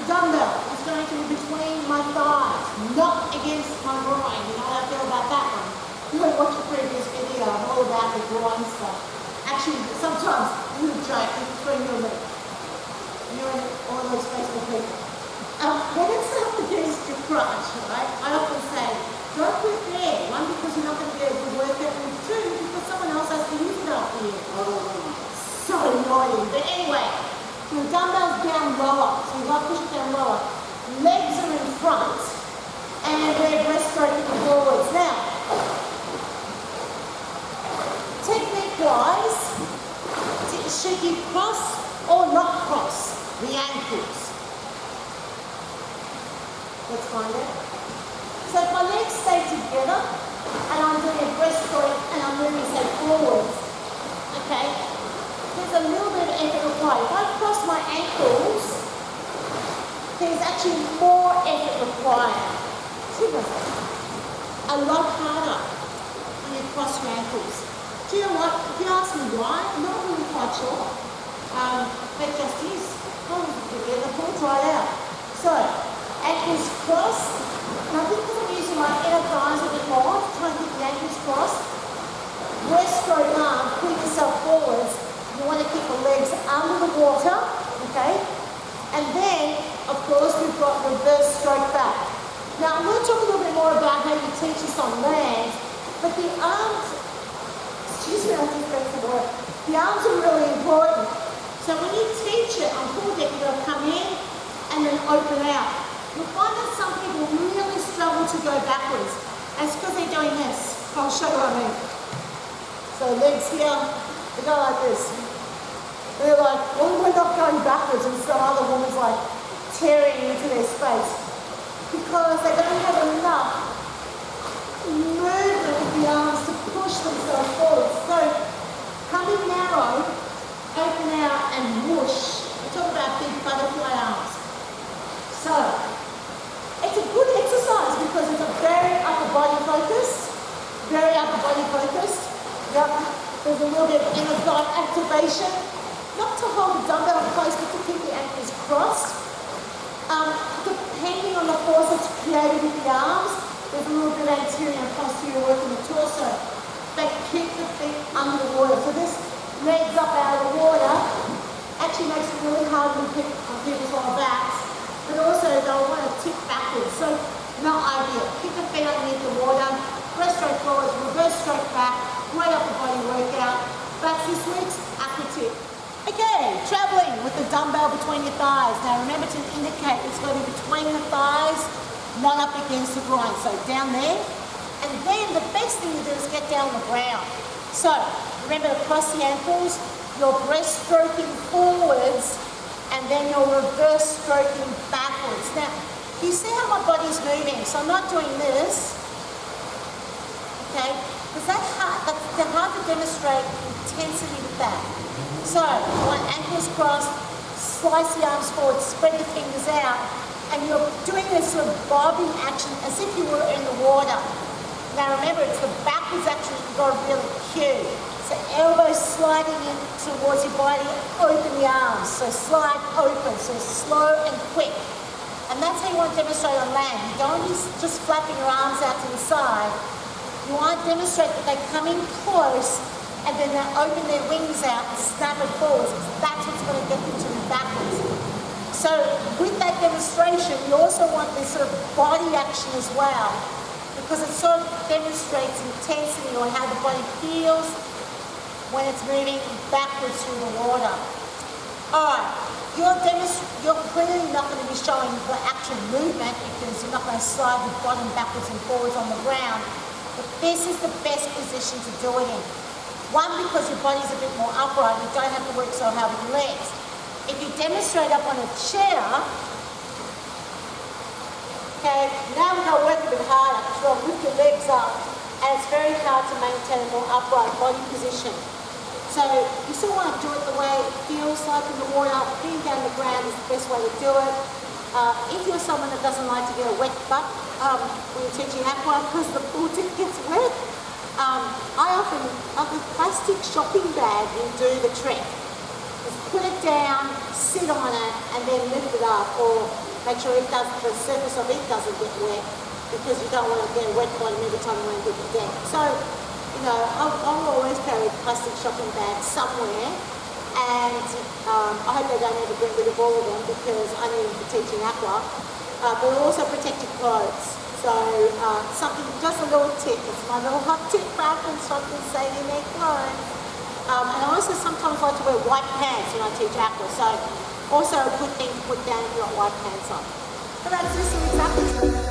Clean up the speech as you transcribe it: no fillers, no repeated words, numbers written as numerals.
the dumbbell is going to be between my thighs, not against my groin. You know how I feel about that one? You want to watch the previous video, I'm all about the groin stuff. Actually, sometimes you would joke, it's between your legs. You're in all those Facebook people. When it's up against your crotch, right, I often say, don't put it there. One, because you're not going to get a good workout, and two, because someone else has to use it after you. So annoying. But anyway, the dumbbell's down lower, so you've got to push it down lower. Legs are in front, and we're breaststroking forwards. Now, technique-wise, should you cross or not cross the ankles? Let's find out. So if my legs stay together, and I'm doing a breaststroke, and I'm moving, say, forwards, okay, there's a little bit of effort required. If I cross my ankles, there's actually more effort required. A lot harder when you cross your ankles. Do you know what? If you ask me why, I'm not really quite sure. But just is. Oh, get the pool dried out. So, ankles crossed. And I think because I'm using my inner thighs a bit more to try and keep the ankles crossed. Breaststroke arm, pull yourself forwards. You want to keep the legs under the water, okay? And then, of course, we've got reverse stroke back. Now, I'm going to talk a little bit more about how you teach this on land, but the arms, excuse me, I just drank some water. The arms are really important. So when you teach it on pool deck, you've got to come in and then open out. You'll find that some people really struggle to go backwards. And it's because they're doing this. I'll show you what I mean. So legs here, they go like this. They're like, well, we're not going backwards, and some other woman's like tearing into their space because they don't have enough movement with the arms to push themselves forward. So come in narrow, open out, and whoosh. We talk about big butterfly arms. So it's a good exercise because it's a very upper body focused, very upper body focused. Yep. There's a little bit of inner thigh activation. Not to hold the dumbbell close, but to keep the ankles crossed. Depending on the force that's created with the arms, there's a little bit of anterior and posterior work in the torso. They keep the feet under the water. So this legs up out of the water actually makes it really hard on people's lower backs, but also they'll want to tip backwards. So not ideal. Keep the feet underneath the water, breaststroke forwards, reverse stroke back, great upper body workout. That's this week's Aqua tip. Okay, traveling with the dumbbell between your thighs. Now remember to indicate it's going to be between the thighs, not up against the groin. So down there. And then the best thing to do is get down on the ground. So remember to cross the ankles, you're breaststroking forwards, and then you're reverse stroking backwards. Now, you see how my body's moving. So I'm not doing this. Okay? Because that's hard to demonstrate intensity with that. So, my ankles crossed, slice the arms forward, spread the fingers out, and you're doing this sort of bobbing action as if you were in the water. Now remember, it's the backwards action you've got to really cue. So elbows sliding in towards your body, open the arms. So slide open, so slow and quick. And that's how you want to demonstrate on land. You don't want to be just flapping your arms out to the side. You want to demonstrate that they come in close and then they open their wings out and snap it forwards. That's what's going to get them to move backwards. So with that demonstration, you also want this sort of body action as well, because it sort of demonstrates intensity or how the body feels when it's moving backwards through the water. Alright, you're clearly not going to be showing the actual movement because you're not going to slide the bottom backwards and forwards on the ground. But this is the best position to do it in. One, because your body's a bit more upright, you don't have to work so hard with your legs. If you demonstrate up on a chair, okay, now we're going to work a bit harder because you'll lift your legs up and it's very hard to maintain a more upright body position. So you still want to do it the way it feels like in the water. Being down the ground is the best way to do it. If you're someone that doesn't like to get a wet butt when you're teaching Aqua because the pool tip gets wet, I often, a plastic shopping bag will do the trick. Just put it down, sit on it, and then lift it up. Or Make sure the surface of it doesn't get wet, because you don't want to get a wet bottom every time you want to get the deck. So, you know, I'll always carry plastic shopping bags somewhere, and I hope they don't ever get rid of all of them, because I need them for teaching Aqua, but also protect your clothes. So something, just a little tip, it's my little hot tip for Aqua instructors saving their clothes. And I also sometimes like to wear white pants when I teach Aqua, so also a good thing to put down if you've got white pants on. So that's just some examples.